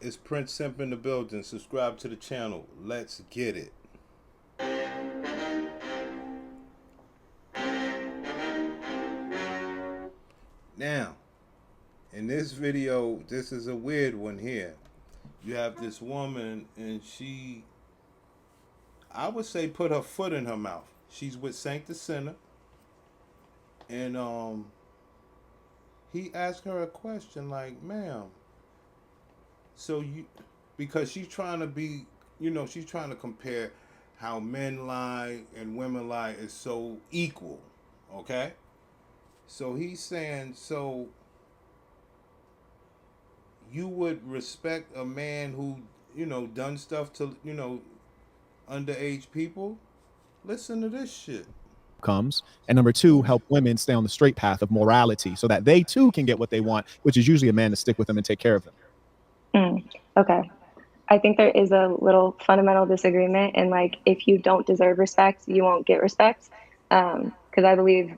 It's Prince Simp in the building. Subscribe to the channel. Let's get it. Now, in this video, this is a weird one here. You have this woman, and I would say, put her foot in her mouth. She's with Saint the Sinner, and he asked her a question like, "Ma'am, so you," because she's trying to be, she's trying to compare how men lie and women lie is so equal, okay? So he's saying, so you would respect a man who, done stuff to, underage people? Listen to this shit. Comes, and number two, help women stay on the straight path of morality so that they too can get what they want, which is usually a man to stick with them and take care of them. Okay. I think there is a little fundamental disagreement in like if you don't deserve respect, you won't get respect. Because I believe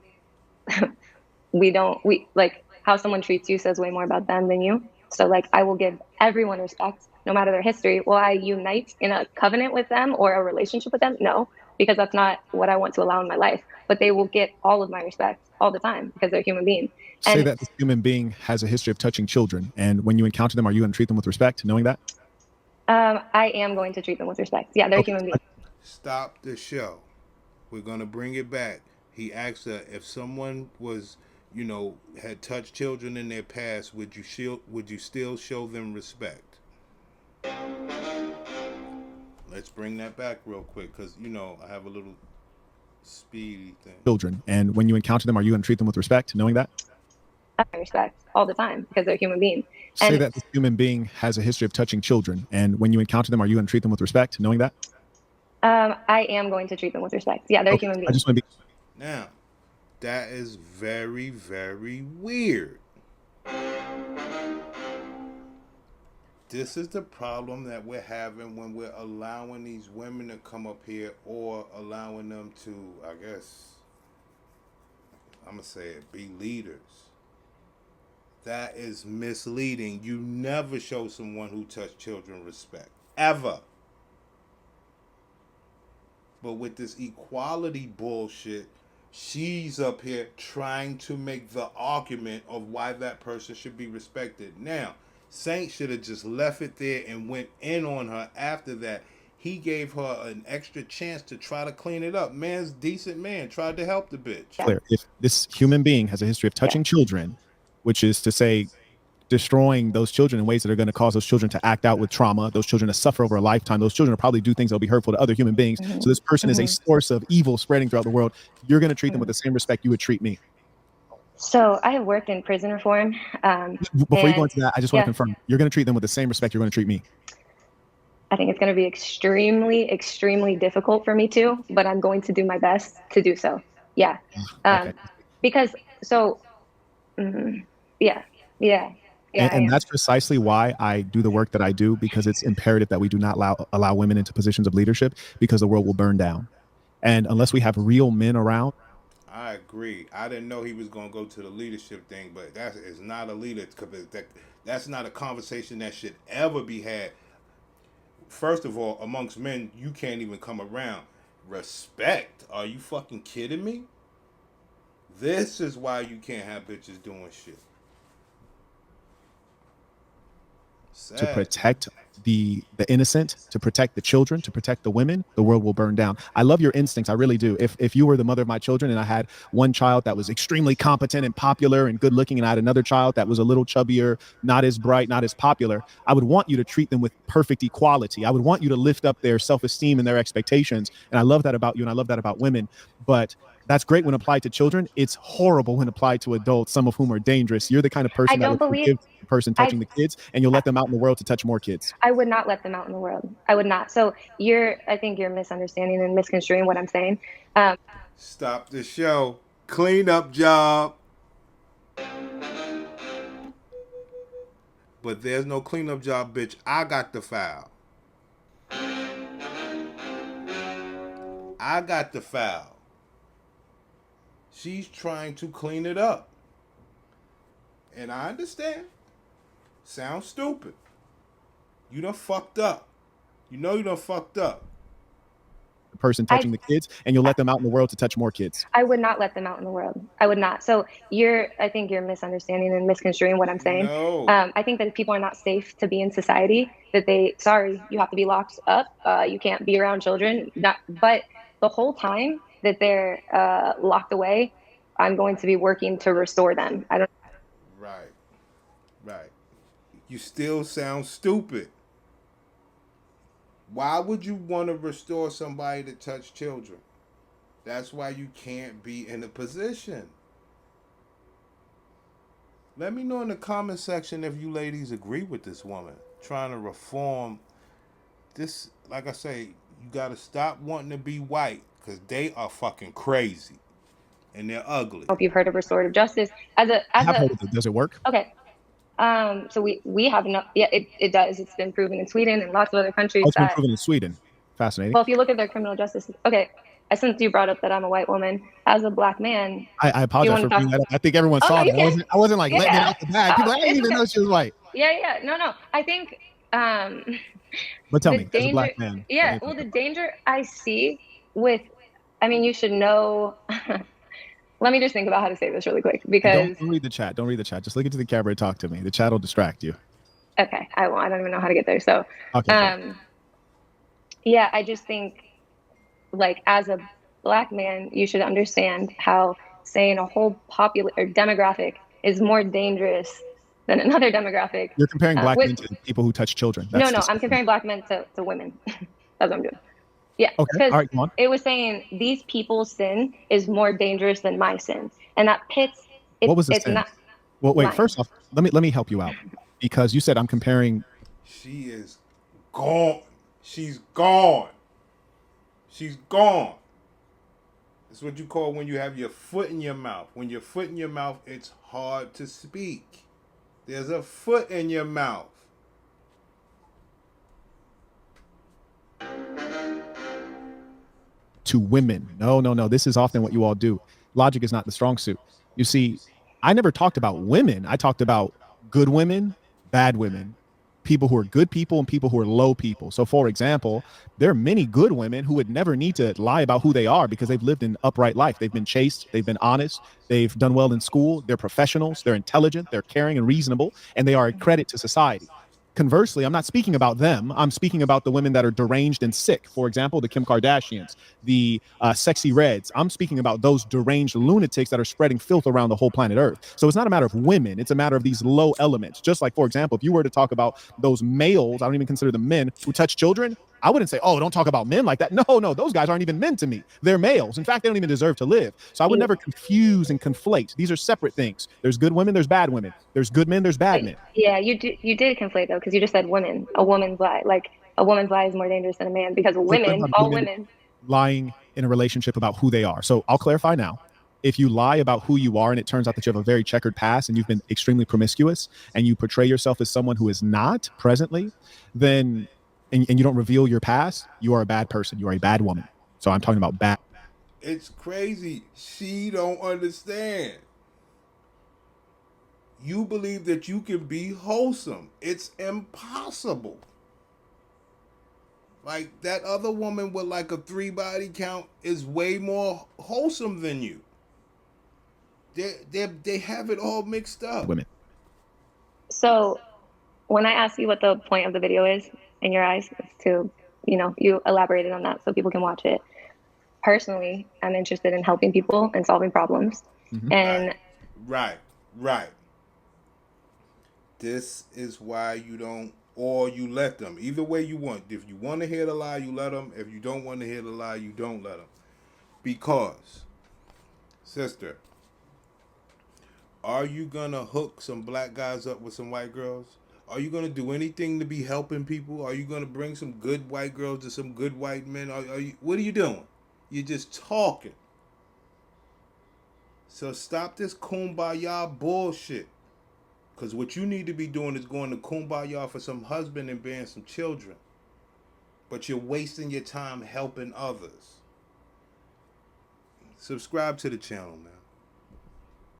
we like how someone treats you says way more about them than you. So like I will give everyone respect no matter their history. Will I unite in a covenant with them or a relationship with them? No, because that's not what I want to allow in my life. But they will get all of my respect all the time because they're human beings. Say that this human being has a history of touching children, and when you encounter them, are you going to treat them with respect, knowing that? I am going to treat them with respect. Yeah, they're Okay. human beings. Stop the show. We're gonna bring it back. He asked her if someone was, had touched children in their past, would you still show them respect? Let's bring that back real quick, because I have a little speedy thing. Children, and when you encounter them, are you going to treat them with respect, knowing that? Respect all the time because they're human beings. Say that this human being has a history of touching children, and when you encounter them, are you going to treat them with respect, knowing that? I am going to treat them with respect. Yeah, they're human beings. I just want to be. Now, that is very, very weird. This is the problem that we're having when we're allowing these women to come up here or allowing them to, I guess, I'm going to say it, be leaders. That is misleading. You never show someone who touched children respect. Ever. But with this equality bullshit, she's up here trying to make the argument of why that person should be respected. Now, Saint should have just left it there and went in on her after that. He gave her an extra chance to try to clean it up. Man's decent man, tried to help the bitch. Clear. If this human being has a history of touching children, which is to say destroying those children in ways that are going to cause those children to act out with trauma, those children to suffer over a lifetime, those children will probably do things that will be hurtful to other human beings. So this person is a source of evil spreading throughout the world. You're going to treat them with the same respect you would treat me. So I have worked in prison reform. Before you go into that, I just want to confirm, you're going to treat them with the same respect you're going to treat me. I think it's going to be extremely, extremely difficult for me to, but I'm going to do my best to do so. Yeah. Okay. Because so, yeah. And that's precisely why I do the work that I do, because it's imperative that we do not allow women into positions of leadership, because the world will burn down. And unless we have real men around. I agree. I didn't know he was going to go to the leadership thing, but that is not a leader. That's not a conversation that should ever be had. First of all, amongst men, you can't even come around. Respect? Are you fucking kidding me? This is why you can't have bitches doing shit. Sad. To protect the innocent, to protect the children, to protect the women, the world will burn down. I love your instincts. I really do. If you were the mother of my children and I had one child that was extremely competent and popular and good looking, and I had another child that was a little chubbier, not as bright, not as popular, I would want you to treat them with perfect equality. I would want you to lift up their self-esteem and their expectations. And I love that about you, and I love that about women. But that's great when applied to children. It's horrible when applied to adults, some of whom are dangerous. You're the kind of person that would forgive the person touching the kids, and you'll let them out in the world to touch more kids. I would not let them out in the world. I would not. So I think you're misunderstanding and misconstruing what I'm saying. Stop the show. Clean up job. But there's no cleanup job, bitch. I got the file. I got the file. She's trying to clean it up. And I understand. Sounds stupid. You done fucked up. You know you done fucked up. The person I touching the kids, and you'll let them out in the world to touch more kids. I would not let them out in the world. I would not. So I think you're misunderstanding and misconstruing what I'm saying. No. I think that if people are not safe to be in society, sorry, you have to be locked up. You can't be around children. But the whole time that they're locked away, I'm going to be working to restore them. I don't. Right. Right. You still sound stupid. Why would you want to restore somebody to touch children? That's why you can't be in a position. Let me know in the comment section if you ladies agree with this woman trying to reform this. Like I say, you got to stop wanting to be white because they are fucking crazy and they're ugly. Hope you've heard of restorative justice I as have a. heard of it. Does it work? Okay. So we have no. Yeah, it does. It's been proven in Sweden and lots of other Oh, countries it's been that. proven in Sweden. Fascinating. Well, if you look at their criminal justice, okay, since you brought up that I'm a white woman, as a black man, I do you apologize want for to talk? bringing that up. I think everyone Oh no, saw you that. can. I wasn't like letting it Yeah, out the bag. People, I didn't it's even okay. know she was white. Yeah. No. I think um, But tell the me, as a danger. black man, Yeah, well, the danger I see with, I mean, you should know. Let me just think about how to say this really quick and because don't read the chat. Don't read the chat. Just look into the camera and talk to me. The chat will distract you. okay, I won't. I don't even know how to get there. So, Okay, good. um, yeah, I just think like as a black man, you should understand how saying a whole popular or demographic is more dangerous than another demographic. You're comparing black With men to people who touch children. no, That's no, I'm disgusting. comparing black men to women. That's what I'm doing. Yeah, Okay, because all right, come on. it was saying these people's sin is more dangerous than my sin, and that pits What was the it's sin? not Well, wait. mine. First off, let me help you out because you said I'm comparing. She is gone. She's gone. She's gone. It's what you call when you have your foot in your mouth. When your foot in your mouth, it's hard to speak. There's a foot in your mouth. To women. No, no, no. This is often what you all do. Logic is not the strong suit. You see, I never talked about women. I talked about good women, bad women, people who are good people and people who are low people. So, for example, there are many good women who would never need to lie about who they are because they've lived an upright life. They've been chaste, they've been honest, they've done well in school, they're professionals, they're intelligent, they're caring and reasonable, and they are a credit to society. Conversely, I'm not speaking about them. I'm speaking about the women that are deranged and sick. For example, the Kim Kardashians, the sexy reds. I'm speaking about those deranged lunatics that are spreading filth around the whole planet Earth. So it's not a matter of women. It's a matter of these low elements. Just like, for example, if you were to talk about those males, I don't even consider them men, who touch children, I wouldn't say, oh, don't talk about men like that. No, no, those guys aren't even men to me. They're males. In fact, they don't even deserve to live. So I would never confuse and conflate. These are separate things. There's good women, there's bad women. There's good men, there's bad men. Yeah, you did conflate though because you just said women. A woman's lie, like a woman's lie, is more dangerous than a man because What women, about all women women. lying in a relationship about who they are? So I'll clarify now. If you lie about who you are and it turns out that you have a very checkered past and you've been extremely promiscuous and you portray yourself as someone who is not presently, then and you don't reveal your past, you are a bad person. You are a bad woman. So I'm talking about bad. It's crazy. She don't understand. You believe that you can be wholesome. It's impossible. Like that other woman with like a 3 body count is way more wholesome than you. They have it all mixed up. Women. So when I ask you what the point of the video is in your eyes, it's to, you elaborated on that so people can watch it. Personally, I'm interested in helping people and solving problems. Mhm. And Right. Right. This is why you don't, or you let them. Either way you want. If you want to hear the lie, you let them. If you don't want to hear the lie, you don't let them. Because, sister, are you gonna hook some black guys up with some white girls? Are you gonna do anything to be helping people? Are you gonna bring some good white girls to some good white men? What are you doing? You're just talking. So stop this kumbaya bullshit. Because what you need to be doing is going to kumbaya for some husband and bearing some children. But you're wasting your time helping others. Subscribe to the channel, man.